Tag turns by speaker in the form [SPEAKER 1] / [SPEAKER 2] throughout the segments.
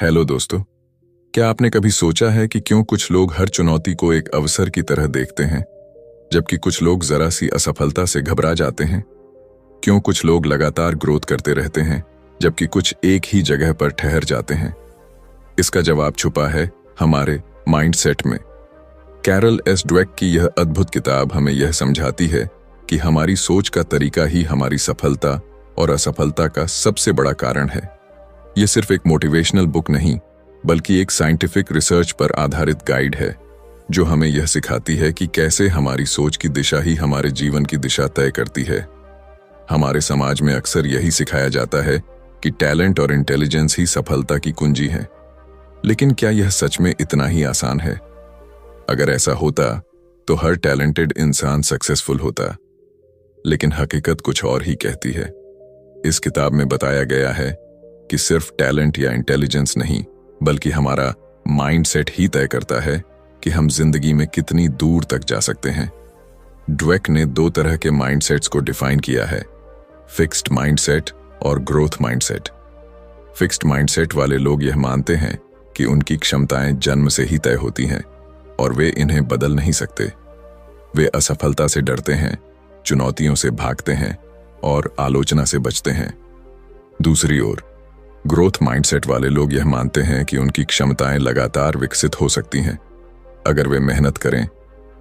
[SPEAKER 1] Hello दोस्तों। क्या आपने कभी सोचा है कि क्यों कुछ लोग हर चुनौती को एक अवसर की तरह देखते हैं, जबकि कुछ लोग जरा सी असफलता से घबरा जाते हैं? क्यों कुछ लोग लगातार ग्रोथ करते रहते हैं, जबकि कुछ एक ही जगह पर ठहर जाते हैं? इसका जवाब छुपा है हमारे माइंडसेट में। कैरल एस ड्वेक की यह अद्भुत किताब हमें यह समझाती है कि हमारी सोच का तरीका ही हमारी सफलता और असफलता का सबसे बड़ा कारण है। यह सिर्फ एक मोटिवेशनल बुक नहीं, बल्कि एक साइंटिफिक रिसर्च पर आधारित गाइड है, जो हमें यह सिखाती है कि कैसे हमारी सोच की दिशा ही हमारे जीवन की दिशा तय करती है। हमारे समाज में अक्सर यही सिखाया जाता है कि टैलेंट और इंटेलिजेंस ही सफलता की कुंजी है। लेकिन क्या यह सच में इतना ही आसान है? अगर ऐसा होता तो हर टैलेंटेड इंसान सक्सेसफुल होता। लेकिन हकीकत कुछ और ही कहती है। इस किताब में बताया गया है कि सिर्फ टैलेंट या इंटेलिजेंस नहीं, बल्कि हमारा माइंडसेट ही तय करता है कि हम जिंदगी में कितनी दूर तक जा सकते हैं। ड्वेक ने दो तरह के माइंडसेट्स को डिफाइन किया है, फिक्स्ड माइंडसेट और ग्रोथ माइंडसेट। फिक्स्ड माइंडसेट वाले लोग यह मानते हैं कि उनकी क्षमताएं जन्म से ही तय होती हैं और वे इन्हें बदल नहीं सकते। वे असफलता से डरते हैं, चुनौतियों से भागते हैं और आलोचना से बचते हैं। दूसरी ओर ग्रोथ माइंडसेट वाले लोग यह मानते हैं कि उनकी क्षमताएं लगातार विकसित हो सकती हैं, अगर वे मेहनत करें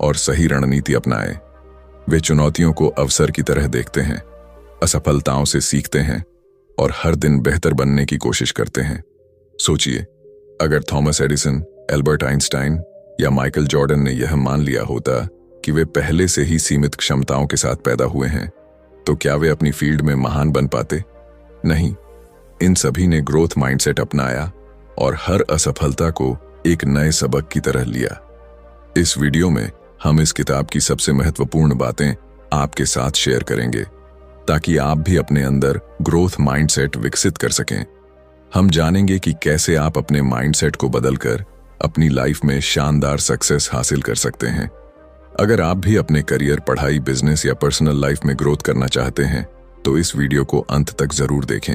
[SPEAKER 1] और सही रणनीति अपनाएं। वे चुनौतियों को अवसर की तरह देखते हैं, असफलताओं से सीखते हैं और हर दिन बेहतर बनने की कोशिश करते हैं। सोचिए, अगर थॉमस एडिसन, एल्बर्ट आइंस्टाइन या माइकल जॉर्डन ने यह मान लिया होता कि वे पहले से ही सीमित क्षमताओं के साथ पैदा हुए हैं, तो क्या वे अपनी फील्ड में महान बन पाते? नहीं। इन सभी ने ग्रोथ माइंडसेट अपनाया और हर असफलता को एक नए सबक की तरह लिया। इस वीडियो में हम इस किताब की सबसे महत्वपूर्ण बातें आपके साथ शेयर करेंगे, ताकि आप भी अपने अंदर ग्रोथ माइंडसेट विकसित कर सकें। हम जानेंगे कि कैसे आप अपने माइंडसेट को बदलकर अपनी लाइफ में शानदार सक्सेस हासिल कर सकते हैं। अगर आप भी अपने करियर, पढ़ाई, बिजनेस या पर्सनल लाइफ में ग्रोथ करना चाहते हैं, तो इस वीडियो को अंत तक जरूर देखें।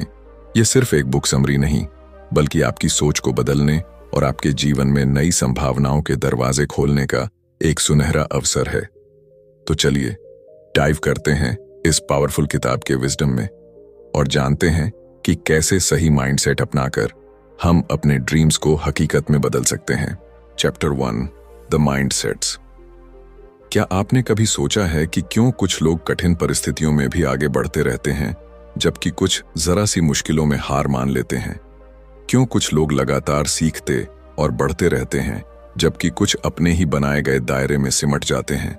[SPEAKER 1] यह सिर्फ एक बुक समरी नहीं, बल्कि आपकी सोच को बदलने और आपके जीवन में नई संभावनाओं के दरवाजे खोलने का एक सुनहरा अवसर है। तो चलिए डाइव करते हैं इस पावरफुल किताब के विजडम में और जानते हैं कि कैसे सही माइंडसेट अपनाकर हम अपने ड्रीम्स को हकीकत में बदल सकते हैं। Chapter 1, the mindsets. क्या आपने कभी सोचा है कि क्यों कुछ लोग कठिन परिस्थितियों में भी आगे बढ़ते रहते हैं, जबकि कुछ जरा सी मुश्किलों में हार मान लेते हैं? क्यों कुछ लोग लगातार सीखते और बढ़ते रहते हैं, जबकि कुछ अपने ही बनाए गए दायरे में सिमट जाते हैं?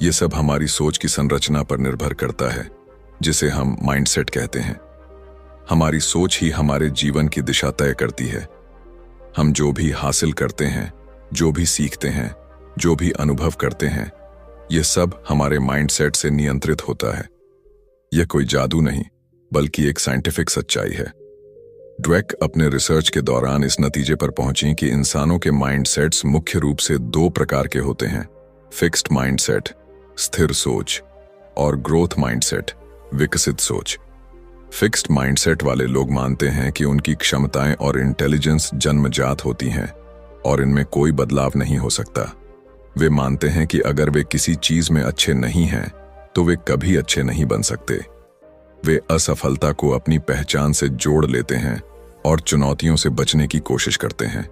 [SPEAKER 1] ये सब हमारी सोच की संरचना पर निर्भर करता है, जिसे हम माइंडसेट कहते हैं। हमारी सोच ही हमारे जीवन की दिशा तय करती है। हम जो भी हासिल करते हैं, जो भी सीखते हैं, जो भी अनुभव करते हैं, ये सब हमारे माइंडसेट से नियंत्रित होता है। यह कोई जादू नहीं, बल्कि एक साइंटिफिक सच्चाई है। ड्वेक अपने रिसर्च के दौरान इस नतीजे पर पहुंची कि इंसानों के माइंडसेट्स मुख्य रूप से दो प्रकार के होते हैं, फिक्स्ड माइंडसेट, स्थिर सोच, और ग्रोथ माइंडसेट, विकसित सोच। फिक्स्ड माइंडसेट वाले लोग मानते हैं कि उनकी क्षमताएं और इंटेलिजेंस जन्मजात होती हैं और इनमें कोई बदलाव नहीं हो सकता। वे मानते हैं कि अगर वे किसी चीज में अच्छे नहीं हैं, तो वे कभी अच्छे नहीं बन सकते। वे असफलता को अपनी पहचान से जोड़ लेते हैं और चुनौतियों से बचने की कोशिश करते हैं।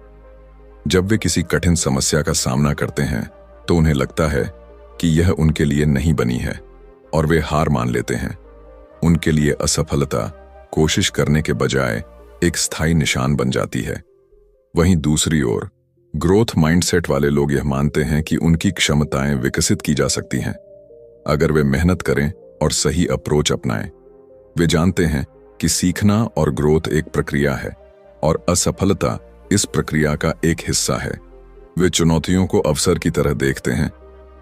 [SPEAKER 1] जब वे किसी कठिन समस्या का सामना करते हैं, तो उन्हें लगता है कि यह उनके लिए नहीं बनी है और वे हार मान लेते हैं। उनके लिए असफलता कोशिश करने के बजाय एक स्थायी निशान बन जाती है। वहीं दूसरी ओर ग्रोथ माइंडसेट वाले लोग यह मानते हैं कि उनकी क्षमताएं विकसित की जा सकती हैं, अगर वे मेहनत करें और सही अप्रोच अपनाएं। वे जानते हैं कि सीखना और ग्रोथ एक प्रक्रिया है और असफलता इस प्रक्रिया का एक हिस्सा है। वे चुनौतियों को अवसर की तरह देखते हैं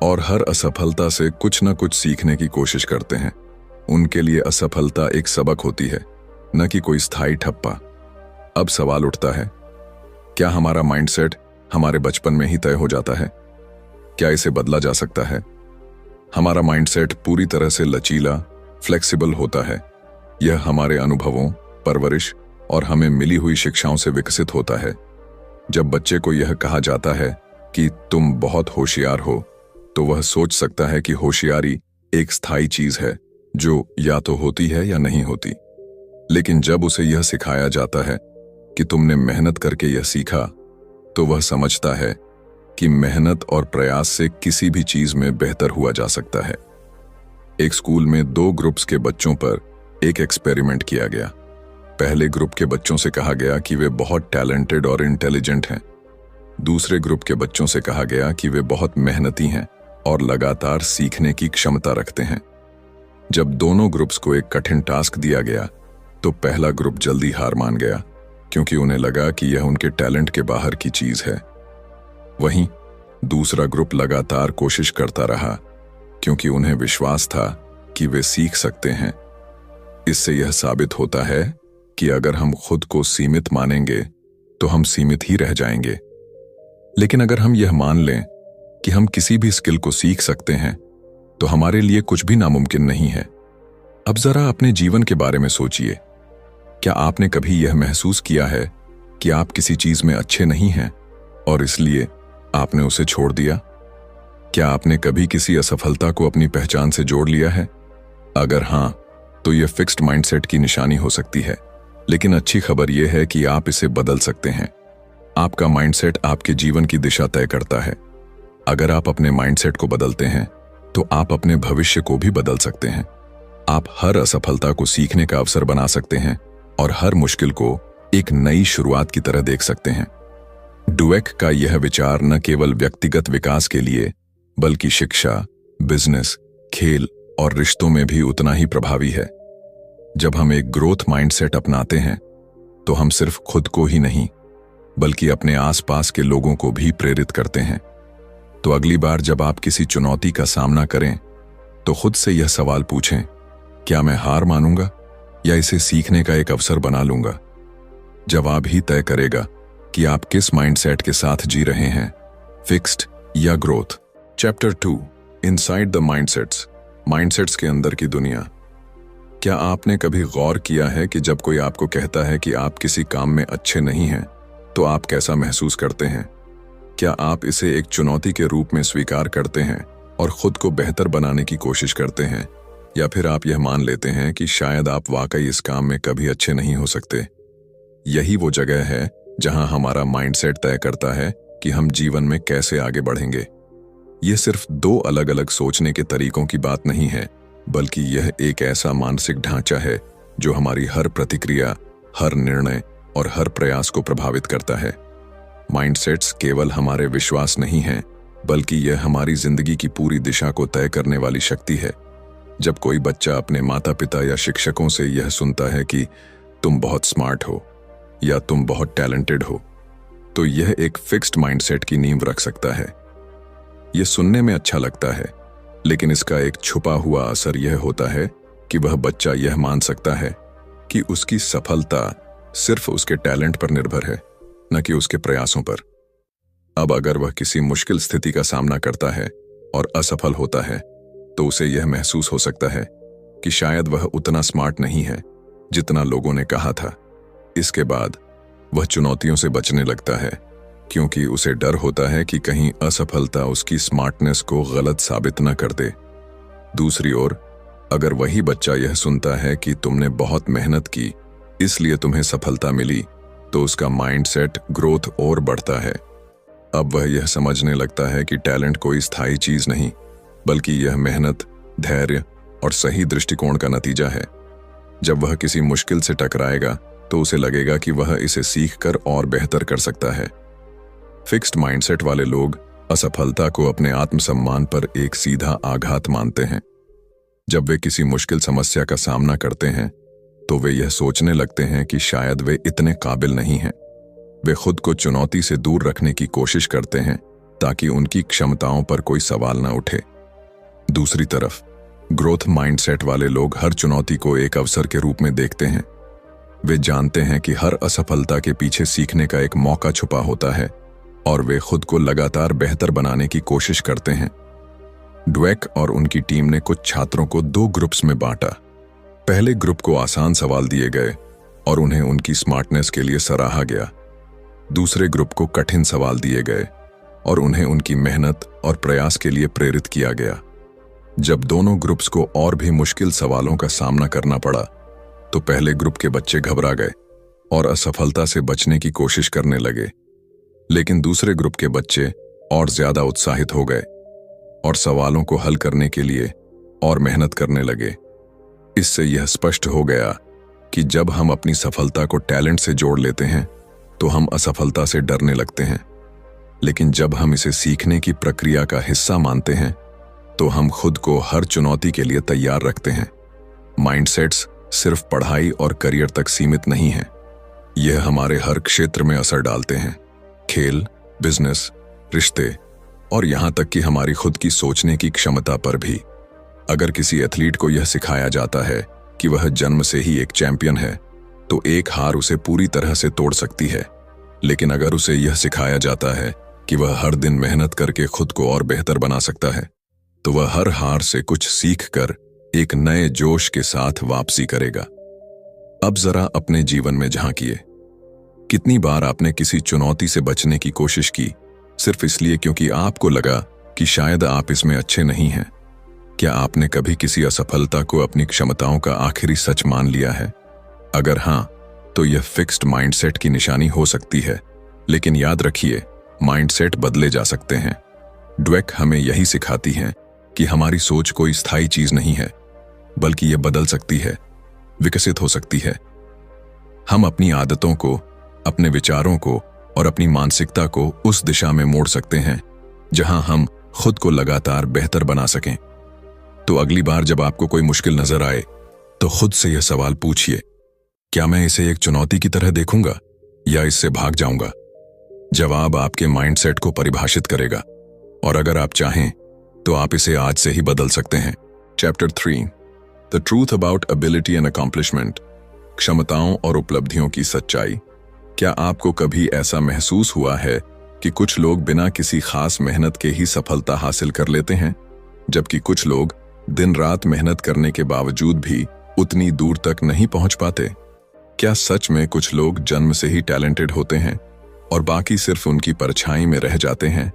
[SPEAKER 1] और हर असफलता से कुछ न कुछ सीखने की कोशिश करते हैं। उनके लिए असफलता एक सबक होती है, न कि कोई स्थायी ठप्पा। अब सवाल उठता है, क्या हमारा माइंडसेट हमारे बचपन में ही तय हो जाता है? क्या इसे बदला जा सकता है? हमारा माइंडसेट पूरी तरह से लचीला, फ्लेक्सिबल होता है। यह हमारे अनुभवों, परवरिश और हमें मिली हुई शिक्षाओं से विकसित होता है। जब बच्चे को यह कहा जाता है कि तुम बहुत होशियार हो, तो वह सोच सकता है कि होशियारी एक स्थायी चीज है जो या तो होती है या नहीं होती। लेकिन जब उसे यह सिखाया जाता है कि तुमने मेहनत करके यह सीखा, तो वह समझता है कि मेहनत और प्रयास से किसी भी चीज में बेहतर हुआ जा सकता है। एक स्कूल में 2 ग्रुप्स के बच्चों पर एक एक्सपेरिमेंट किया गया। पहले ग्रुप के बच्चों से कहा गया कि वे बहुत टैलेंटेड और इंटेलिजेंट हैं। दूसरे ग्रुप के बच्चों से कहा गया कि वे बहुत मेहनती हैं और लगातार सीखने की क्षमता रखते हैं। जब दोनों ग्रुप्स को एक कठिन टास्क दिया गया, तो पहला ग्रुप जल्दी हार मान गया, क्योंकि उन्हें लगा कि यह उनके टैलेंट के बाहर की चीज है। वहीं दूसरा ग्रुप लगातार कोशिश करता रहा, क्योंकि उन्हें विश्वास था कि वे सीख सकते हैं। इससे यह साबित होता है कि अगर हम खुद को सीमित मानेंगे तो हम सीमित ही रह जाएंगे। लेकिन अगर हम यह मान लें कि हम किसी भी स्किल को सीख सकते हैं, तो हमारे लिए कुछ भी नामुमकिन नहीं है। अब जरा अपने जीवन के बारे में सोचिए। क्या आपने कभी यह महसूस किया है कि आप किसी चीज में अच्छे नहीं हैं और इसलिए आपने उसे छोड़ दिया? क्या आपने कभी किसी असफलता को अपनी पहचान से जोड़ लिया है? अगर हां, तो यह फिक्स्ड माइंडसेट की निशानी हो सकती है। लेकिन अच्छी खबर यह है कि आप इसे बदल सकते हैं। आपका माइंडसेट आपके जीवन की दिशा तय करता है। अगर आप अपने माइंडसेट को बदलते हैं, तो आप अपने भविष्य को भी बदल सकते हैं। आप हर असफलता को सीखने का अवसर बना सकते हैं और हर मुश्किल को एक नई शुरुआत की तरह देख सकते हैं। डुवेक का यह विचार न केवल व्यक्तिगत विकास के लिए, बल्कि शिक्षा, बिजनेस, खेल और रिश्तों में भी उतना ही प्रभावी है। जब हम एक ग्रोथ माइंडसेट अपनाते हैं, तो हम सिर्फ खुद को ही नहीं, बल्कि अपने आसपास के लोगों को भी प्रेरित करते हैं। तो अगली बार जब आप किसी चुनौती का सामना करें, तो खुद से यह सवाल पूछें, क्या मैं हार मानूंगा या इसे सीखने का एक अवसर बना लूंगा? जवाब ही तय करेगा कि आप किस माइंडसेट के साथ जी रहे हैं, फिक्स्ड या growth. Chapter 2, inside the mindsets, mindsets के अंदर की दुनिया। क्या आपने कभी गौर किया है कि जब कोई आपको कहता है कि आप किसी काम में अच्छे नहीं हैं, तो आप कैसा महसूस करते हैं? क्या आप इसे एक चुनौती के रूप में स्वीकार करते हैं और खुद को बेहतर बनाने की कोशिश करते हैं, या फिर आप यह मान लेते हैं कि शायद आप वाकई इस काम में कभी अच्छे नहीं हो सकते? यही वो जगह है जहां हमारा माइंडसेट तय करता है कि हम जीवन में कैसे आगे बढ़ेंगे। यह सिर्फ 2 अलग अलग सोचने के तरीकों की बात नहीं है, बल्कि यह एक ऐसा मानसिक ढांचा है जो हमारी हर प्रतिक्रिया, हर निर्णय और हर प्रयास को प्रभावित करता है। माइंडसेट्स केवल हमारे विश्वास नहीं हैं, बल्कि यह हमारी जिंदगी की पूरी दिशा को तय करने वाली शक्ति है। जब कोई बच्चा अपने माता पिता या शिक्षकों से यह सुनता है कि तुम बहुत स्मार्ट हो या तुम बहुत टैलेंटेड हो, तो यह एक फिक्स्ड माइंडसेट की नींव रख सकता है। यह सुनने में अच्छा लगता है, लेकिन इसका एक छुपा हुआ असर यह होता है कि वह बच्चा यह मान सकता है कि उसकी सफलता सिर्फ उसके टैलेंट पर निर्भर है, न कि उसके प्रयासों पर। अब अगर वह किसी मुश्किल स्थिति का सामना करता है और असफल होता है, तो उसे यह महसूस हो सकता है कि शायद वह उतना स्मार्ट नहीं है जितना लोगों ने कहा था। इसके बाद वह चुनौतियों से बचने लगता है, क्योंकि उसे डर होता है कि कहीं असफलता उसकी स्मार्टनेस को गलत साबित न कर दे। दूसरी ओर, अगर वही बच्चा यह सुनता है कि तुमने बहुत मेहनत की, इसलिए तुम्हें सफलता मिली, तो उसका माइंडसेट ग्रोथ और बढ़ता है। अब वह यह समझने लगता है कि टैलेंट कोई स्थायी चीज नहीं, बल्कि यह मेहनत, धैर्य और सही दृष्टिकोण का नतीजा है। जब वह किसी मुश्किल से टकराएगा, तो उसे लगेगा कि वह इसे सीखकर और बेहतर कर सकता है। फिक्स्ड माइंडसेट वाले लोग असफलता को अपने आत्मसम्मान पर एक सीधा आघात मानते हैं। जब वे किसी मुश्किल समस्या का सामना करते हैं, तो वे यह सोचने लगते हैं कि शायद वे इतने काबिल नहीं हैं। वे खुद को चुनौती से दूर रखने की कोशिश करते हैं, ताकि उनकी क्षमताओं पर कोई सवाल न उठे। दूसरी तरफ, ग्रोथ माइंडसेट वाले लोग हर चुनौती को एक अवसर के रूप में देखते हैं। वे जानते हैं कि हर असफलता के पीछे सीखने का एक मौका छुपा होता है, और वे खुद को लगातार बेहतर बनाने की कोशिश करते हैं। ड्वेक और उनकी टीम ने कुछ छात्रों को 2 ग्रुप्स में बांटा। पहले ग्रुप को आसान सवाल दिए गए और उन्हें उनकी स्मार्टनेस के लिए सराहा गया। दूसरे ग्रुप को कठिन सवाल दिए गए और उन्हें उनकी मेहनत और प्रयास के लिए प्रेरित किया गया। जब दोनों ग्रुप्स को और भी मुश्किल सवालों का सामना करना पड़ा तो पहले ग्रुप के बच्चे घबरा गए और असफलता से बचने की कोशिश करने लगे, लेकिन दूसरे ग्रुप के बच्चे और ज्यादा उत्साहित हो गए और सवालों को हल करने के लिए और मेहनत करने लगे। इससे यह स्पष्ट हो गया कि जब हम अपनी सफलता को टैलेंट से जोड़ लेते हैं तो हम असफलता से डरने लगते हैं, लेकिन जब हम इसे सीखने की प्रक्रिया का हिस्सा मानते हैं तो हम खुद को हर चुनौती के लिए तैयार रखते हैं। माइंडसेट्स सिर्फ पढ़ाई और करियर तक सीमित नहीं हैं, यह हमारे हर क्षेत्र में असर डालते हैं। खेल, बिजनेस, रिश्ते और यहां तक कि हमारी खुद की सोचने की क्षमता पर भी। अगर किसी एथलीट को यह सिखाया जाता है कि वह जन्म से ही एक चैंपियन है तो एक हार उसे पूरी तरह से तोड़ सकती है, लेकिन अगर उसे यह सिखाया जाता है कि वह हर दिन मेहनत करके खुद को और बेहतर बना सकता है तो वह हर हार से कुछ सीख कर एक नए जोश के साथ वापसी करेगा। अब जरा अपने जीवन में झांकिए। कितनी बार आपने किसी चुनौती से बचने की कोशिश की सिर्फ इसलिए क्योंकि आपको लगा कि शायद आप इसमें अच्छे नहीं हैं? क्या आपने कभी किसी असफलता को अपनी क्षमताओं का आखिरी सच मान लिया है? अगर हां, तो यह फिक्स्ड माइंडसेट की निशानी हो सकती है, लेकिन याद रखिए, माइंडसेट बदले जा सकते हैं। ड्वेक हमें यही सिखाती हैं कि हमारी सोच कोई स्थायी चीज नहीं है, बल्कि यह बदल सकती है, विकसित हो सकती है। हम अपनी आदतों को, अपने विचारों को और अपनी मानसिकता को उस दिशा में मोड़ सकते हैं जहां हम खुद को लगातार बेहतर बना सकें। तो अगली बार जब आपको कोई मुश्किल नजर आए तो खुद से यह सवाल पूछिए, क्या मैं इसे एक चुनौती की तरह देखूंगा या इससे भाग जाऊंगा? जवाब आपके माइंडसेट को परिभाषित करेगा और अगर आप चाहें तो आप इसे आज से ही बदल सकते हैं। Chapter 3, the truth about ability and accomplishment, क्षमताओं और उपलब्धियों की सच्चाई। क्या आपको कभी ऐसा महसूस हुआ है कि कुछ लोग बिना किसी खास मेहनत के ही सफलता हासिल कर लेते हैं, जबकि कुछ लोग दिन रात मेहनत करने के बावजूद भी उतनी दूर तक नहीं पहुंच पाते? क्या सच में कुछ लोग जन्म से ही टैलेंटेड होते हैं और बाकी सिर्फ उनकी परछाई में रह जाते हैं,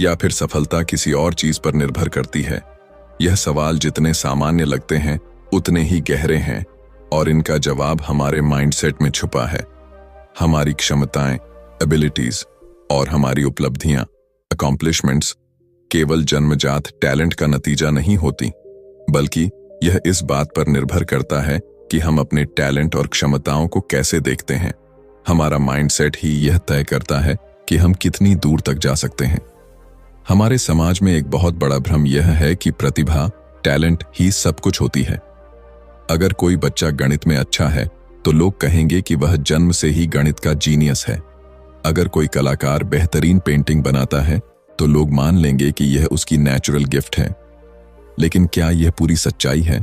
[SPEAKER 1] या फिर सफलता किसी और चीज पर निर्भर करती है? यह सवाल जितने सामान्य लगते हैं उतने ही गहरे हैं और इनका जवाब हमारे माइंडसेट में छुपा है। हमारी क्षमताएं, एबिलिटीज और हमारी उपलब्धियां, अकॉम्प्लिशमेंट्स, केवल जन्मजात टैलेंट का नतीजा नहीं होती, बल्कि यह इस बात पर निर्भर करता है कि हम अपने टैलेंट और क्षमताओं को कैसे देखते हैं। हमारा माइंडसेट ही यह तय करता है कि हम कितनी दूर तक जा सकते हैं। हमारे समाज में एक बहुत बड़ा भ्रम यह है कि प्रतिभा, टैलेंट ही सब कुछ होती है। अगर कोई बच्चा गणित में अच्छा है तो लोग कहेंगे कि वह जन्म से ही गणित का जीनियस है। अगर कोई कलाकार बेहतरीन पेंटिंग बनाता है तो लोग मान लेंगे कि यह उसकी नेचुरल गिफ्ट है। लेकिन क्या यह पूरी सच्चाई है?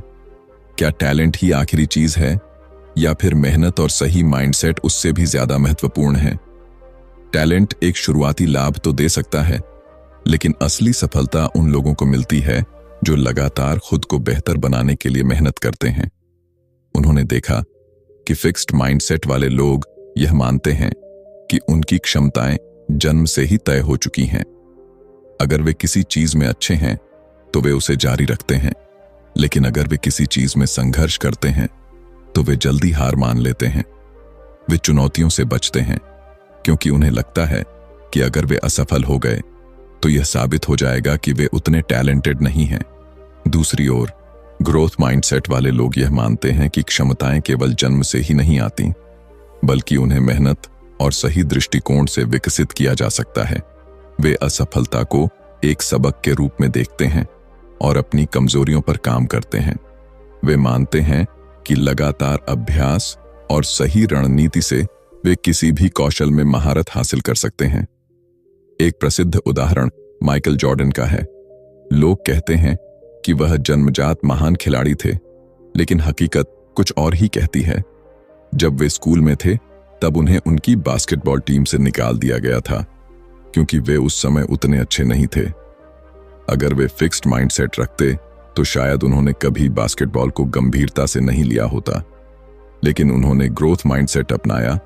[SPEAKER 1] क्या टैलेंट ही आखिरी चीज है, या फिर मेहनत और सही माइंडसेट उससे भी ज्यादा महत्वपूर्ण है? टैलेंट एक शुरुआती लाभ तो दे सकता है, लेकिन असली सफलता उन लोगों को मिलती है जो लगातार खुद को बेहतर बनाने के लिए मेहनत करते हैं। उन्होंने देखा कि फिक्स्ड माइंडसेट वाले लोग यह मानते हैं कि उनकी क्षमताएं जन्म से ही तय हो चुकी हैं। अगर वे किसी चीज में अच्छे हैं तो वे उसे जारी रखते हैं, लेकिन अगर वे किसी चीज में संघर्ष करते हैं तो वे जल्दी हार मान लेते हैं। वे चुनौतियों से बचते हैं क्योंकि उन्हें लगता है कि अगर वे असफल हो गए तो यह साबित हो जाएगा कि वे उतने टैलेंटेड नहीं हैं। दूसरी ओर, ग्रोथ माइंडसेट वाले लोग यह मानते हैं कि क्षमताएं केवल जन्म से ही नहीं आती, बल्कि उन्हें मेहनत और सही दृष्टिकोण से विकसित किया जा सकता है। वे असफलता को एक सबक के रूप में देखते हैं और अपनी कमजोरियों पर काम करते हैं। वे मानते हैं कि लगातार अभ्यास और सही रणनीति से वे किसी भी कौशल में महारत हासिल कर सकते हैं। एक प्रसिद्ध उदाहरण माइकल जॉर्डन का है। लोग कहते हैं कि वह जन्मजात महान खिलाड़ी थे, लेकिन हकीकत कुछ और ही कहती है। जब वे स्कूल में थे तब उन्हें उनकी बास्केटबॉल टीम से निकाल दिया गया था क्योंकि वे उस समय उतने अच्छे नहीं थे। अगर वे फिक्स्ड माइंडसेट रखते तो शायद उन्होंने कभी बास्केटबॉल को गंभीरता से नहीं लिया होता। लेकिन उन्होंने ग्रोथ माइंडसेट अपनाया,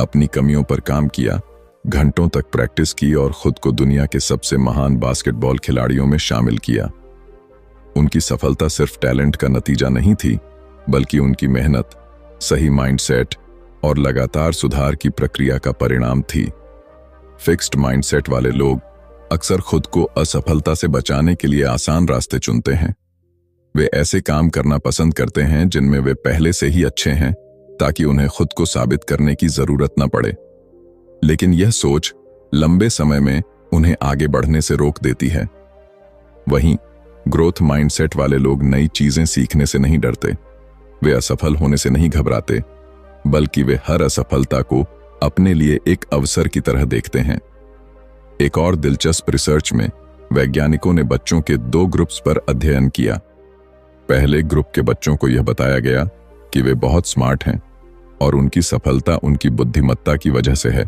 [SPEAKER 1] अपनी कमियों पर काम किया, घंटों तक प्रैक्टिस की और खुद को दुनिया के सबसे महान बास्केटबॉल खिलाड़ियों में शामिल किया। उनकी सफलता सिर्फ टैलेंट का नतीजा नहीं थी, बल्कि उनकी मेहनत, सही माइंडसेट और लगातार सुधार की प्रक्रिया का परिणाम थी। फिक्स्ड माइंडसेट वाले लोग अक्सर खुद को असफलता से बचाने के लिए आसान रास्ते चुनते हैं। वे ऐसे काम करना पसंद करते हैं जिनमें वे पहले से ही अच्छे हैं, ताकि उन्हें खुद को साबित करने की जरूरत न पड़े। लेकिन यह सोच लंबे समय में उन्हें आगे बढ़ने से रोक देती है। वहीं ग्रोथ माइंडसेट वाले लोग नई चीजें सीखने से नहीं डरते, वे असफल होने से नहीं घबराते, बल्कि वे हर असफलता को अपने लिए एक अवसर की तरह देखते हैं। एक और दिलचस्प रिसर्च में वैज्ञानिकों ने बच्चों के 2 ग्रुप्स पर अध्ययन किया। पहले ग्रुप के बच्चों को यह बताया गया कि वे बहुत स्मार्ट हैं और उनकी सफलता उनकी बुद्धिमत्ता की वजह से है।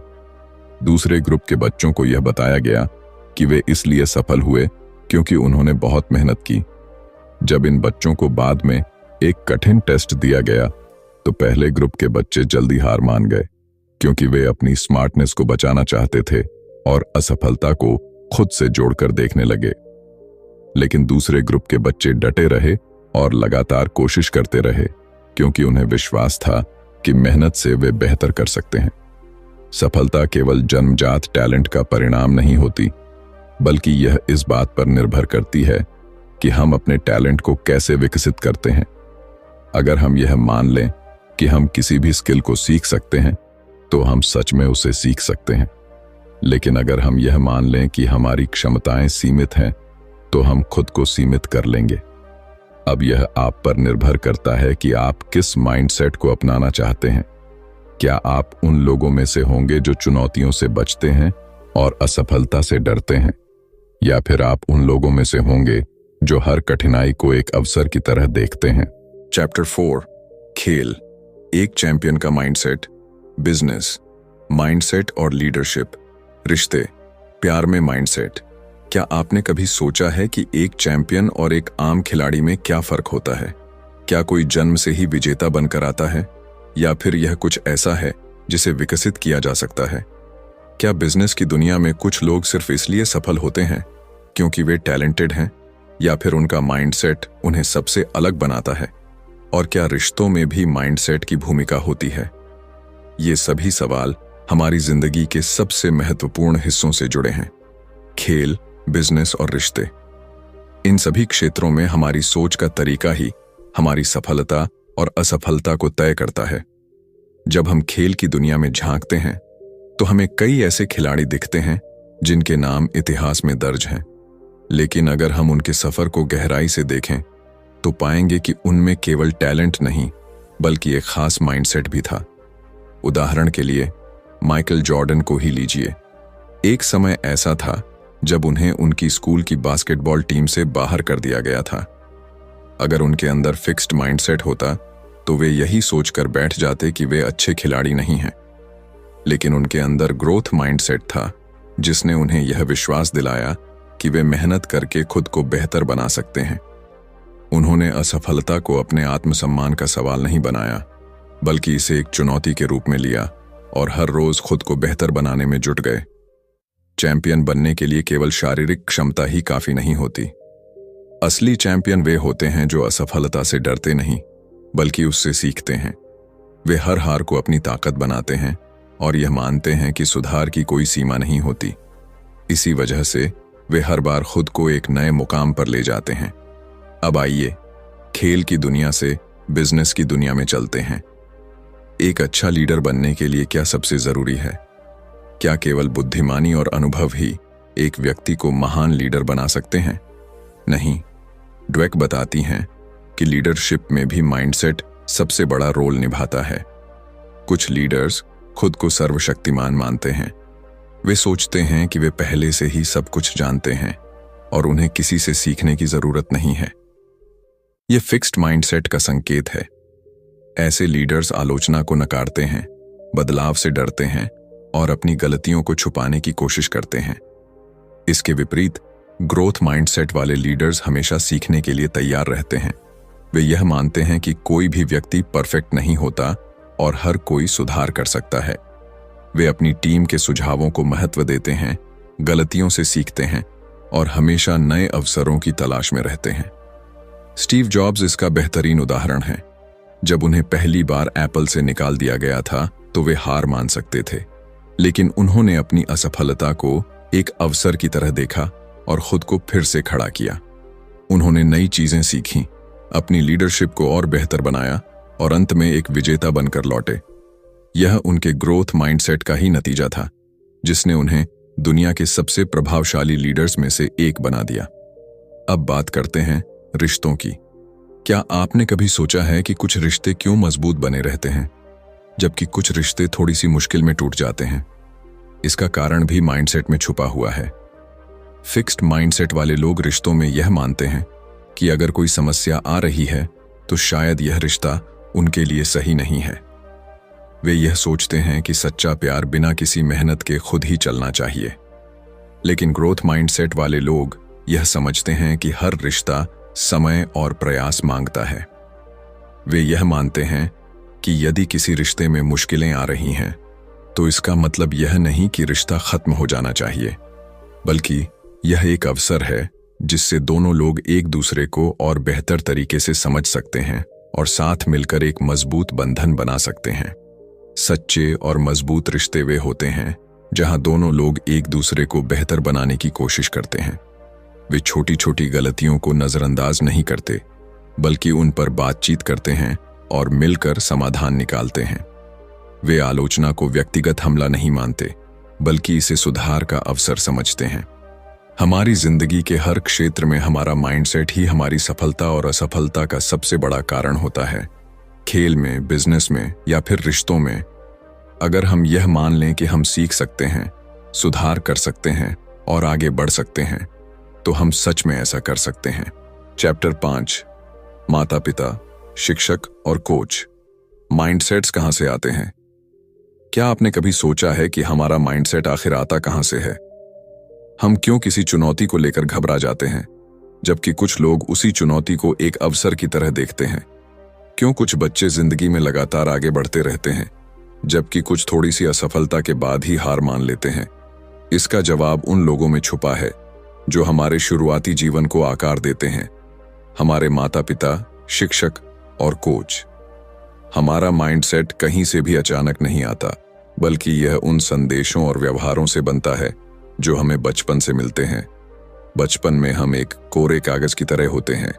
[SPEAKER 1] दूसरे ग्रुप के बच्चों को यह बताया गया कि वे इसलिए सफल हुए क्योंकि उन्होंने बहुत मेहनत की। जब इन बच्चों को बाद में एक कठिन टेस्ट दिया गया, तो पहले ग्रुप के बच्चे जल्दी हार मान गए, क्योंकि वे अपनी स्मार्टनेस को बचाना चाहते थे और असफलता को खुद से जोड़कर देखने लगे। लेकिन दूसरे ग्रुप के बच्चे डटे रहे और लगातार कोशिश करते रहे, क्योंकि उन्हें विश्वास था कि मेहनत से वे बेहतर कर सकते हैं। सफलता केवल जन्मजात टैलेंट का परिणाम नहीं होती, बल्कि यह इस बात पर निर्भर करती है कि हम अपने टैलेंट को कैसे विकसित करते हैं। अगर हम यह मान लें कि हम किसी भी स्किल को सीख सकते हैं, तो हम सच में उसे सीख सकते हैं। लेकिन अगर हम यह मान लें कि हमारी क्षमताएं सीमित हैं, तो हम खुद को सीमित कर लेंगे। अब यह आप पर निर्भर करता है कि आप किस माइंडसेट को अपनाना चाहते हैं। क्या आप उन लोगों में से होंगे जो चुनौतियों से बचते हैं और असफलता से डरते हैं, या फिर आप उन लोगों में से होंगे जो हर कठिनाई को एक अवसर की तरह देखते हैं। चैप्टर 4, खेल, एक चैंपियन का माइंडसेट, बिजनेस, माइंडसेट और लीडरशिप, रिश्ते, प्यार में माइंडसेट। क्या आपने कभी सोचा है कि एक चैंपियन और एक आम खिलाड़ी में क्या फर्क होता है? क्या कोई जन्म से ही विजेता बनकर आता है, या फिर यह कुछ ऐसा है जिसे विकसित किया जा सकता है? क्या बिजनेस की दुनिया में कुछ लोग सिर्फ इसलिए सफल होते हैं क्योंकि वे टैलेंटेड हैं, या फिर उनका माइंडसेट उन्हें सबसे अलग बनाता है? और क्या रिश्तों में भी माइंडसेट की भूमिका होती है? ये सभी सवाल हमारी जिंदगी के सबसे महत्वपूर्ण हिस्सों से जुड़े हैं। खेल, बिजनेस और रिश्ते, इन सभी क्षेत्रों में हमारी सोच का तरीका ही हमारी सफलता और असफलता को तय करता है। जब हम खेल की दुनिया में झांकते हैं, तो हमें कई ऐसे खिलाड़ी दिखते हैं जिनके नाम इतिहास में दर्ज हैं। लेकिन अगर हम उनके सफर को गहराई से देखें, तो पाएंगे कि उनमें केवल टैलेंट नहीं, बल्कि एक खास माइंडसेट भी था। उदाहरण के लिए माइकल जॉर्डन को ही लीजिए। एक समय ऐसा था जब उन्हें उनकी स्कूल की बास्केटबॉल टीम से बाहर कर दिया गया था। अगर उनके अंदर फिक्स्ड माइंडसेट होता, तो वे यही सोचकर बैठ जाते कि वे अच्छे खिलाड़ी नहीं हैं। लेकिन उनके अंदर ग्रोथ माइंडसेट था, जिसने उन्हें यह विश्वास दिलाया कि वे मेहनत करके खुद को बेहतर बना सकते हैं। उन्होंने असफलता को अपने आत्मसम्मान का सवाल नहीं बनाया, बल्कि इसे एक चुनौती के रूप में लिया और हर रोज खुद को बेहतर बनाने में जुट गए। चैंपियन बनने के लिए केवल शारीरिक क्षमता ही काफी नहीं होती। असली चैंपियन वे होते हैं जो असफलता से डरते नहीं, बल्कि उससे सीखते हैं। वे हर हार को अपनी ताकत बनाते हैं और यह मानते हैं कि सुधार की कोई सीमा नहीं होती। इसी वजह से वे हर बार खुद को एक नए मुकाम पर ले जाते हैं। अब आइए खेल की दुनिया से बिजनेस की दुनिया में चलते हैं। एक अच्छा लीडर बनने के लिए क्या सबसे जरूरी है? क्या केवल बुद्धिमानी और अनुभव ही एक व्यक्ति को महान लीडर बना सकते हैं? नहीं। ड्वेक बताती हैं कि लीडरशिप में भी माइंडसेट सबसे बड़ा रोल निभाता है। कुछ लीडर्स खुद को सर्वशक्तिमान मानते हैं। वे सोचते हैं कि वे पहले से ही सब कुछ जानते हैं और उन्हें किसी से सीखने की जरूरत नहीं है। यह फिक्स्ड माइंडसेट का संकेत है। ऐसे लीडर्स आलोचना को नकारते हैं, बदलाव से डरते हैं और अपनी गलतियों को छुपाने की कोशिश करते हैं। इसके विपरीत ग्रोथ माइंडसेट वाले लीडर्स हमेशा सीखने के लिए तैयार रहते हैं। वे यह मानते हैं कि कोई भी व्यक्ति परफेक्ट नहीं होता और हर कोई सुधार कर सकता है। वे अपनी टीम के सुझावों को महत्व देते हैं, गलतियों से सीखते हैं और हमेशा नए अवसरों की तलाश में रहते हैं। स्टीव जॉब्स इसका बेहतरीन उदाहरण है। जब उन्हें पहली बार एप्पल से निकाल दिया गया था तो वे हार मान सकते थे, लेकिन उन्होंने अपनी असफलता को एक अवसर की तरह देखा और खुद को फिर से खड़ा किया। उन्होंने नई चीजें सीखीं, अपनी लीडरशिप को और बेहतर बनाया और अंत में एक विजेता बनकर लौटे। यह उनके ग्रोथ माइंडसेट का ही नतीजा था, जिसने उन्हें दुनिया के सबसे प्रभावशाली लीडर्स में से एक बना दिया। अब बात करते हैं रिश्तों की। क्या आपने कभी सोचा है कि कुछ रिश्ते क्यों मजबूत बने रहते हैं, जबकि कुछ रिश्ते थोड़ी सी मुश्किल में टूट जाते हैं? इसका कारण भी माइंडसेट में छुपा हुआ है। फिक्स्ड माइंडसेट वाले लोग रिश्तों में यह मानते हैं कि अगर कोई समस्या आ रही है तो शायद यह रिश्ता उनके लिए सही नहीं है। वे यह सोचते हैं कि सच्चा प्यार बिना किसी मेहनत के खुद ही चलना चाहिए। लेकिन ग्रोथ माइंडसेट वाले लोग यह समझते हैं कि हर रिश्ता समय और प्रयास मांगता है। वे यह मानते हैं कि यदि किसी रिश्ते में मुश्किलें आ रही हैं तो इसका मतलब यह नहीं कि रिश्ता खत्म हो जाना चाहिए, बल्कि यह एक अवसर है जिससे दोनों लोग एक दूसरे को और बेहतर तरीके से समझ सकते हैं और साथ मिलकर एक मजबूत बंधन बना सकते हैं। सच्चे और मजबूत रिश्ते वे होते हैं जहां दोनों लोग एक दूसरे को बेहतर बनाने की कोशिश करते हैं। वे छोटी छोटी गलतियों को नजरअंदाज नहीं करते, बल्कि उन पर बातचीत करते हैं और मिलकर समाधान निकालते हैं। वे आलोचना को व्यक्तिगत हमला नहीं मानते, बल्कि इसे सुधार का अवसर समझते हैं। हमारी जिंदगी के हर क्षेत्र में हमारा माइंडसेट ही हमारी सफलता और असफलता का सबसे बड़ा कारण होता है। खेल में, बिजनेस में या फिर रिश्तों में। अगर हम यह मान लें कि हम सीख सकते हैं, सुधार कर सकते हैं और आगे बढ़ सकते हैं, तो हम सच में ऐसा कर सकते हैं। चैप्टर 5, माता पिता, शिक्षक और कोच। माइंडसेट्स कहां से आते हैं? क्या आपने कभी सोचा है कि हमारा माइंडसेट आखिर आता कहां से है? हम क्यों किसी चुनौती को लेकर घबरा जाते हैं, जबकि कुछ लोग उसी चुनौती को एक अवसर की तरह देखते हैं? क्यों कुछ बच्चे जिंदगी में लगातार आगे बढ़ते रहते हैं, जबकि कुछ थोड़ी सी असफलता के बाद ही हार मान लेते हैं? इसका जवाब उन लोगों में छुपा है जो हमारे शुरुआती जीवन को आकार देते हैं, हमारे माता पिता, शिक्षक और कोच। हमारा माइंडसेट कहीं से भी अचानक नहीं आता, बल्कि यह उन संदेशों और व्यवहारों से बनता है जो हमें बचपन से मिलते हैं। बचपन में हम एक कोरे कागज की तरह होते हैं।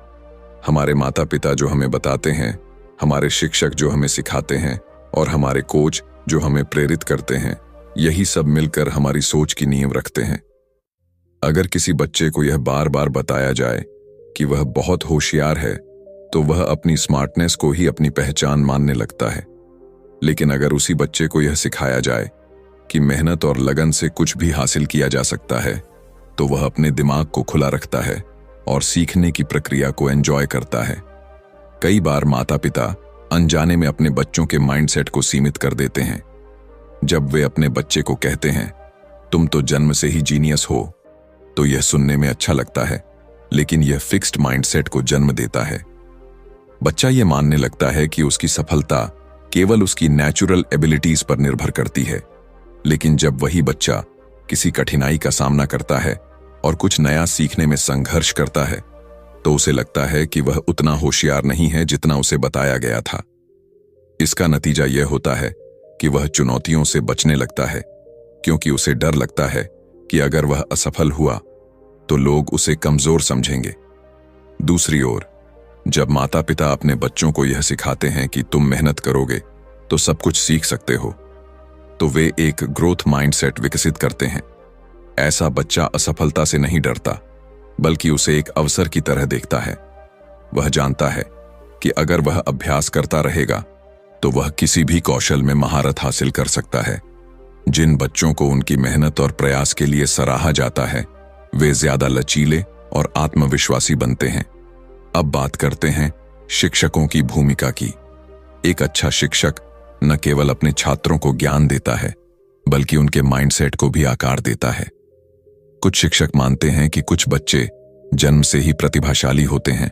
[SPEAKER 1] हमारे माता पिता जो हमें बताते हैं, हमारे शिक्षक जो हमें सिखाते हैं और हमारे कोच जो हमें प्रेरित करते हैं, यही सब मिलकर हमारी सोच की नींव रखते हैं। अगर किसी बच्चे को यह बार बार बताया जाए कि वह बहुत होशियार है, तो वह अपनी स्मार्टनेस को ही अपनी पहचान मानने लगता है। लेकिन अगर उसी बच्चे को यह सिखाया जाए कि मेहनत और लगन से कुछ भी हासिल किया जा सकता है, तो वह अपने दिमाग को खुला रखता है और सीखने की प्रक्रिया को एंजॉय करता है। कई बार माता पिता अनजाने में अपने बच्चों के माइंडसेट को सीमित कर देते हैं। जब वे अपने बच्चे को कहते हैं, तुम तो जन्म से ही जीनियस हो, तो यह सुनने में अच्छा लगता है, लेकिन यह फिक्स्ड माइंडसेट को जन्म देता है। बच्चा यह मानने लगता है कि उसकी सफलता केवल उसकी नेचुरल एबिलिटीज पर निर्भर करती है। लेकिन जब वही बच्चा किसी कठिनाई का सामना करता है और कुछ नया सीखने में संघर्ष करता है, तो उसे लगता है कि वह उतना होशियार नहीं है जितना उसे बताया गया था। इसका नतीजा यह होता है कि वह चुनौतियों से बचने लगता है, क्योंकि उसे डर लगता है कि अगर वह असफल हुआ तो लोग उसे कमजोर समझेंगे। दूसरी ओर, जब माता पिता अपने बच्चों को यह सिखाते हैं कि तुम मेहनत करोगे तो सब कुछ सीख सकते हो, तो वे एक ग्रोथ माइंडसेट विकसित करते हैं। ऐसा बच्चा असफलता से नहीं डरता, बल्कि उसे एक अवसर की तरह देखता है। वह जानता है कि अगर वह अभ्यास करता रहेगा तो वह किसी भी कौशल में महारत हासिल कर सकता है। जिन बच्चों को उनकी मेहनत और प्रयास के लिए सराहा जाता है, वे ज्यादा लचीले और आत्मविश्वासी बनते हैं। अब बात करते हैं शिक्षकों की भूमिका की। एक अच्छा शिक्षक न केवल अपने छात्रों को ज्ञान देता है, बल्कि उनके माइंडसेट को भी आकार देता है। कुछ शिक्षक मानते हैं कि कुछ बच्चे जन्म से ही प्रतिभाशाली होते हैं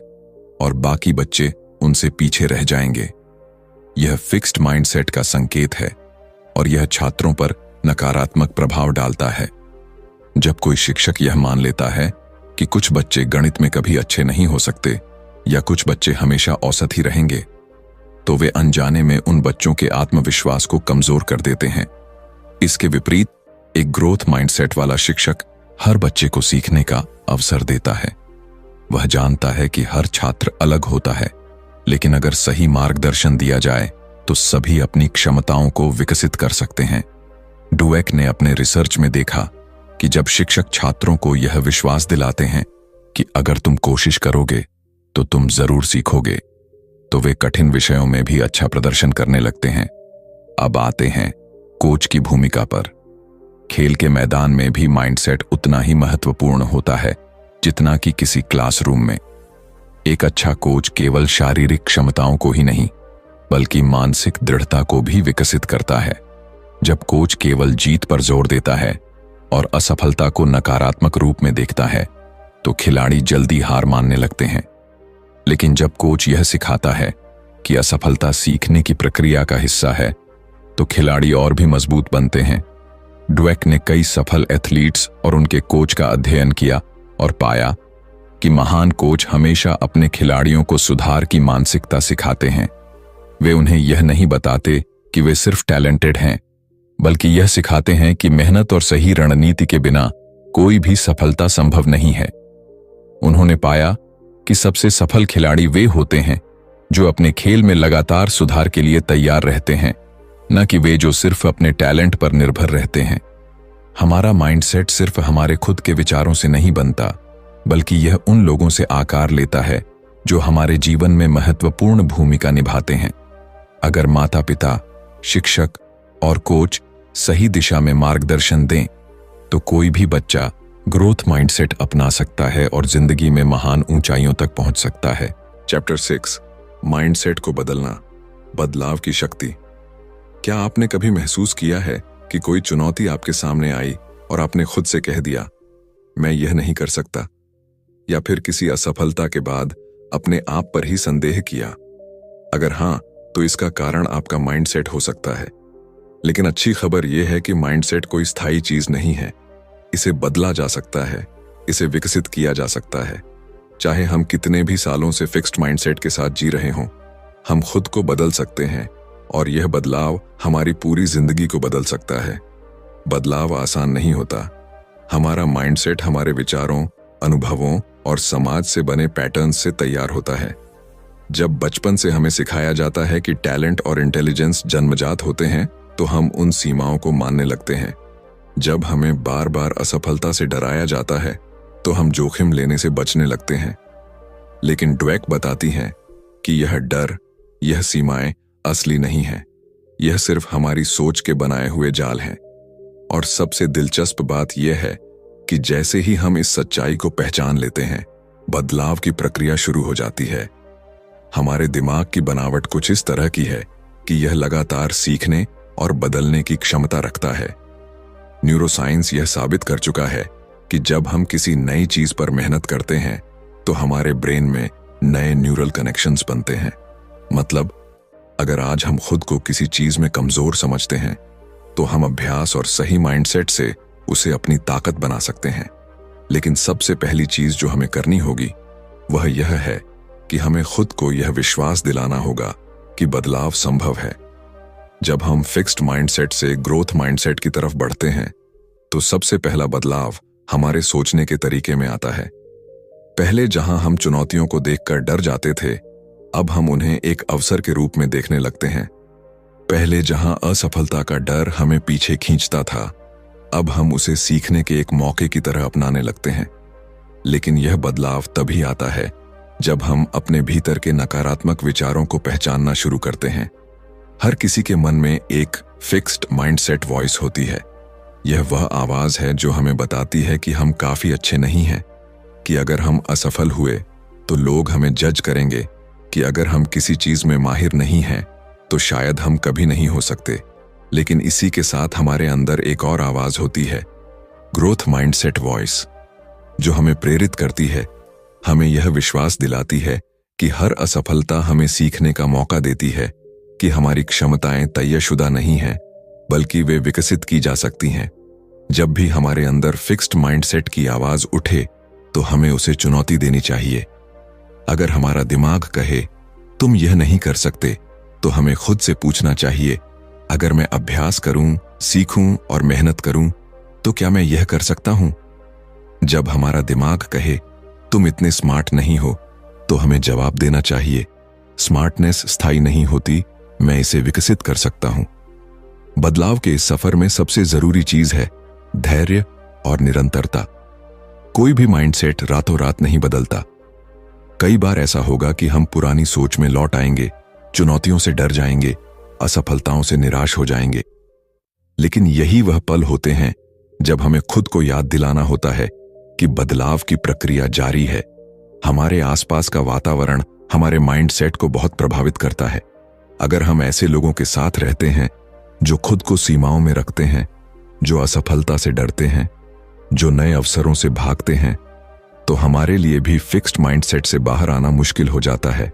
[SPEAKER 1] और बाकी बच्चे उनसे पीछे रह जाएंगे। यह फिक्स्ड माइंडसेट का संकेत है और यह छात्रों पर नकारात्मक प्रभाव डालता है। जब कोई शिक्षक यह मान लेता है कि कुछ बच्चे गणित में कभी अच्छे नहीं हो सकते या कुछ बच्चे हमेशा औसत ही रहेंगे, तो वे अनजाने में उन बच्चों के आत्मविश्वास को कमजोर कर देते हैं। इसके विपरीत एक ग्रोथ माइंडसेट वाला शिक्षक हर बच्चे को सीखने का अवसर देता है। वह जानता है कि हर छात्र अलग होता है, लेकिन अगर सही मार्गदर्शन दिया जाए तो सभी अपनी क्षमताओं को विकसित कर सकते हैं। डुवेक ने अपने रिसर्च में देखा कि जब शिक्षक छात्रों को यह विश्वास दिलाते हैं कि अगर तुम कोशिश करोगे तो तुम जरूर सीखोगे, तो वे कठिन विषयों में भी अच्छा प्रदर्शन करने लगते हैं। अब आते हैं कोच की भूमिका पर। खेल के मैदान में भी माइंडसेट उतना ही महत्वपूर्ण होता है जितना कि किसी क्लासरूम में। एक अच्छा कोच केवल शारीरिक क्षमताओं को ही नहीं बल्कि मानसिक दृढ़ता को भी विकसित करता है। जब कोच केवल जीत पर जोर देता है और असफलता को नकारात्मक रूप में देखता है तो खिलाड़ी जल्दी हार मानने लगते हैं। लेकिन जब कोच यह सिखाता है कि असफलता सीखने की प्रक्रिया का हिस्सा है तो खिलाड़ी और भी मजबूत बनते हैं। ड्वेक ने कई सफल एथलीट्स और उनके कोच का अध्ययन किया और पाया कि महान कोच हमेशा अपने खिलाड़ियों को सुधार की मानसिकता सिखाते हैं। वे उन्हें यह नहीं बताते कि वे सिर्फ टैलेंटेड हैं, बल्कि यह सिखाते हैं कि मेहनत और सही रणनीति के बिना कोई भी सफलता संभव नहीं है। उन्होंने पाया कि सबसे सफल खिलाड़ी वे होते हैं जो अपने खेल में लगातार सुधार के लिए तैयार रहते हैं, न कि वे जो सिर्फ अपने टैलेंट पर निर्भर रहते हैं। हमारा माइंडसेट सिर्फ हमारे खुद के विचारों से नहीं बनता, बल्कि यह उन लोगों से आकार लेता है जो हमारे जीवन में महत्वपूर्ण भूमिका निभाते हैं। अगर माता पिता, शिक्षक और कोच सही दिशा में मार्गदर्शन दें तो कोई भी बच्चा ग्रोथ माइंडसेट अपना सकता है और जिंदगी में महान ऊंचाइयों तक पहुंच सकता है। चैप्टर 6, माइंडसेट को बदलना, बदलाव की शक्ति। क्या आपने कभी महसूस किया है कि कोई चुनौती आपके सामने आई और आपने खुद से कह दिया, मैं यह नहीं कर सकता, या फिर किसी असफलता के बाद अपने आप पर ही संदेह किया? अगर हां, तो इसका कारण आपका माइंडसेट हो सकता है। लेकिन अच्छी खबर यह है कि माइंडसेट कोई स्थायी चीज नहीं है। इसे बदला जा सकता है, इसे विकसित किया जा सकता है। चाहे हम कितने भी सालों से फिक्स्ड माइंडसेट के साथ जी रहे हों, हम खुद को बदल सकते हैं और यह बदलाव हमारी पूरी जिंदगी को बदल सकता है। बदलाव आसान नहीं होता। हमारा माइंडसेट हमारे विचारों, अनुभवों और समाज से बने पैटर्न्स से तैयार होता है। जब बचपन से हमें सिखाया जाता है कि टैलेंट और इंटेलिजेंस जन्मजात होते हैं, तो हम उन सीमाओं को मानने लगते हैं। जब हमें बार बार असफलता से डराया जाता है, तो हम जोखिम लेने से बचने लगते हैं। लेकिन ड्वेक बताती हैं कि यह डर, यह सीमाएं असली नहीं हैं। यह सिर्फ हमारी सोच के बनाए हुए जाल हैं। और सबसे दिलचस्प बात यह है कि जैसे ही हम इस सच्चाई को पहचान लेते हैं, बदलाव की प्रक्रिया शुरू हो जाती है। हमारे दिमाग की बनावट कुछ इस तरह की है कि यह लगातार सीखने और बदलने की क्षमता रखता है। न्यूरोसाइंस यह साबित कर चुका है कि जब हम किसी नई चीज पर मेहनत करते हैं तो हमारे ब्रेन में नए न्यूरल कनेक्शंस बनते हैं। मतलब, अगर आज हम खुद को किसी चीज में कमजोर समझते हैं तो हम अभ्यास और सही माइंडसेट से उसे अपनी ताकत बना सकते हैं। लेकिन सबसे पहली चीज जो हमें करनी होगी वह यह है कि हमें खुद को यह विश्वास दिलाना होगा कि बदलाव संभव है। जब हम फिक्स्ड माइंडसेट से ग्रोथ माइंडसेट की तरफ बढ़ते हैं तो सबसे पहला बदलाव हमारे सोचने के तरीके में आता है। पहले जहां हम चुनौतियों को देखकर डर जाते थे, अब हम उन्हें एक अवसर के रूप में देखने लगते हैं। पहले जहां असफलता का डर हमें पीछे खींचता था, अब हम उसे सीखने के एक मौके की तरह अपनाने लगते हैं। लेकिन यह बदलाव तभी आता है जब हम अपने भीतर के नकारात्मक विचारों को पहचानना शुरू करते हैं। हर किसी के मन में एक फिक्स्ड माइंडसेट वॉइस होती है। यह वह आवाज है जो हमें बताती है कि हम काफी अच्छे नहीं हैं, कि अगर हम असफल हुए तो लोग हमें जज करेंगे, कि अगर हम किसी चीज में माहिर नहीं हैं तो शायद हम कभी नहीं हो सकते। लेकिन इसी के साथ हमारे अंदर एक और आवाज होती है, ग्रोथ माइंडसेट वॉइस, जो हमें प्रेरित करती है, हमें यह विश्वास दिलाती है कि हर असफलता हमें सीखने का मौका देती है, कि हमारी क्षमताएं तयशुदा नहीं हैं, बल्कि वे विकसित की जा सकती हैं। जब भी हमारे अंदर फिक्स्ड माइंडसेट की आवाज उठे तो हमें उसे चुनौती देनी चाहिए। अगर हमारा दिमाग कहे तुम यह नहीं कर सकते, तो हमें खुद से पूछना चाहिए, अगर मैं अभ्यास करूं, सीखूं और मेहनत करूं तो क्या मैं यह कर सकता हूं? जब हमारा दिमाग कहे तुम इतने स्मार्ट नहीं हो, तो हमें जवाब देना चाहिए, स्मार्टनेस स्थायी नहीं होती, मैं इसे विकसित कर सकता हूं। बदलाव के इस सफर में सबसे जरूरी चीज है धैर्य और निरंतरता। कोई भी माइंडसेट रातों रात नहीं बदलता। कई बार ऐसा होगा कि हम पुरानी सोच में लौट आएंगे, चुनौतियों से डर जाएंगे, असफलताओं से निराश हो जाएंगे। लेकिन यही वह पल होते हैं जब हमें खुद को याद दिलाना होता है कि बदलाव की प्रक्रिया जारी है। हमारे आसपास का वातावरण हमारे माइंडसेट को बहुत प्रभावित करता है। अगर हम ऐसे लोगों के साथ रहते हैं जो खुद को सीमाओं में रखते हैं, जो असफलता से डरते हैं, जो नए अवसरों से भागते हैं, तो हमारे लिए भी फिक्स्ड माइंडसेट से बाहर आना मुश्किल हो जाता है।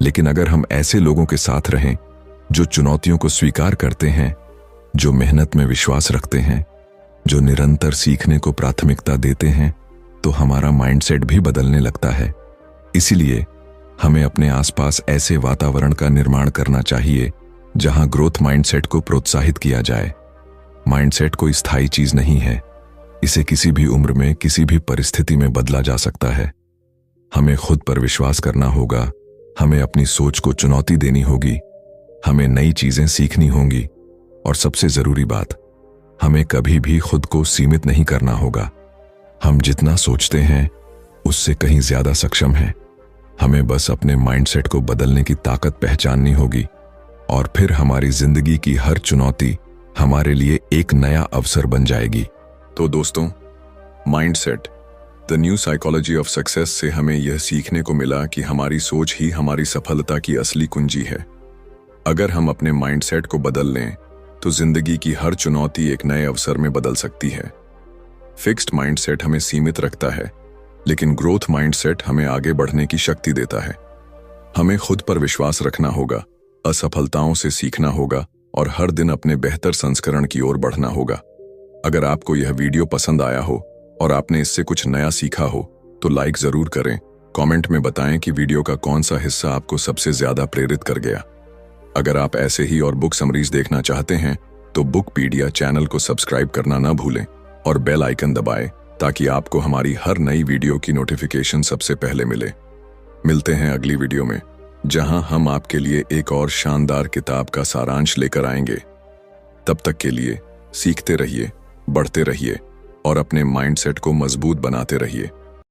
[SPEAKER 1] लेकिन अगर हम ऐसे लोगों के साथ रहें जो चुनौतियों को स्वीकार करते हैं, जो मेहनत में विश्वास रखते हैं, जो निरंतर सीखने को प्राथमिकता देते हैं, तो हमारा माइंडसेट भी बदलने लगता है। इसीलिए हमें अपने आसपास ऐसे वातावरण का निर्माण करना चाहिए जहां ग्रोथ माइंडसेट को प्रोत्साहित किया जाए। माइंडसेट कोई स्थायी चीज नहीं है, इसे किसी भी उम्र में किसी भी परिस्थिति में बदला जा सकता है। हमें खुद पर विश्वास करना होगा, हमें अपनी सोच को चुनौती देनी होगी, हमें नई चीजें सीखनी होंगी, और सबसे जरूरी बात, हमें कभी भी खुद को सीमित नहीं करना होगा। हम जितना सोचते हैं उससे कहीं ज्यादा सक्षम हैं। हमें बस अपने माइंडसेट को बदलने की ताकत पहचाननी होगी, और फिर हमारी जिंदगी की हर चुनौती हमारे लिए एक नया अवसर बन जाएगी। तो दोस्तों, mindset the new psychology of success से हमें यह सीखने को मिला कि हमारी सोच ही हमारी सफलता की असली कुंजी है। अगर हम अपने माइंडसेट को बदल लें तो जिंदगी की हर चुनौती एक नए अवसर में बदल सकती है। फिक्स्ड माइंडसेट हमें सीमित रखता है, लेकिन ग्रोथ माइंडसेट हमें आगे बढ़ने की शक्ति देता है। हमें खुद पर विश्वास रखना होगा, असफलताओं से सीखना होगा और हर दिन अपने बेहतर संस्करण की ओर बढ़ना होगा। अगर आपको यह वीडियो पसंद आया हो और आपने इससे कुछ नया सीखा हो तो लाइक जरूर करें। कमेंट में बताएं कि वीडियो का कौन सा हिस्सा आपको सबसे ज्यादा प्रेरित कर गया। अगर आप ऐसे ही और बुक समरीज देखना चाहते हैं तो बुकपीडिया चैनल को सब्सक्राइब करना ना भूलें और बेल आइकन दबाएं ताकि आपको हमारी हर नई वीडियो की नोटिफिकेशन सबसे पहले मिले। मिलते हैं अगली वीडियो में, जहां हम आपके लिए एक और शानदार किताब का सारांश लेकर आएंगे। तब तक के लिए सीखते रहिए, बढ़ते रहिए और अपने माइंडसेट को मजबूत बनाते रहिए।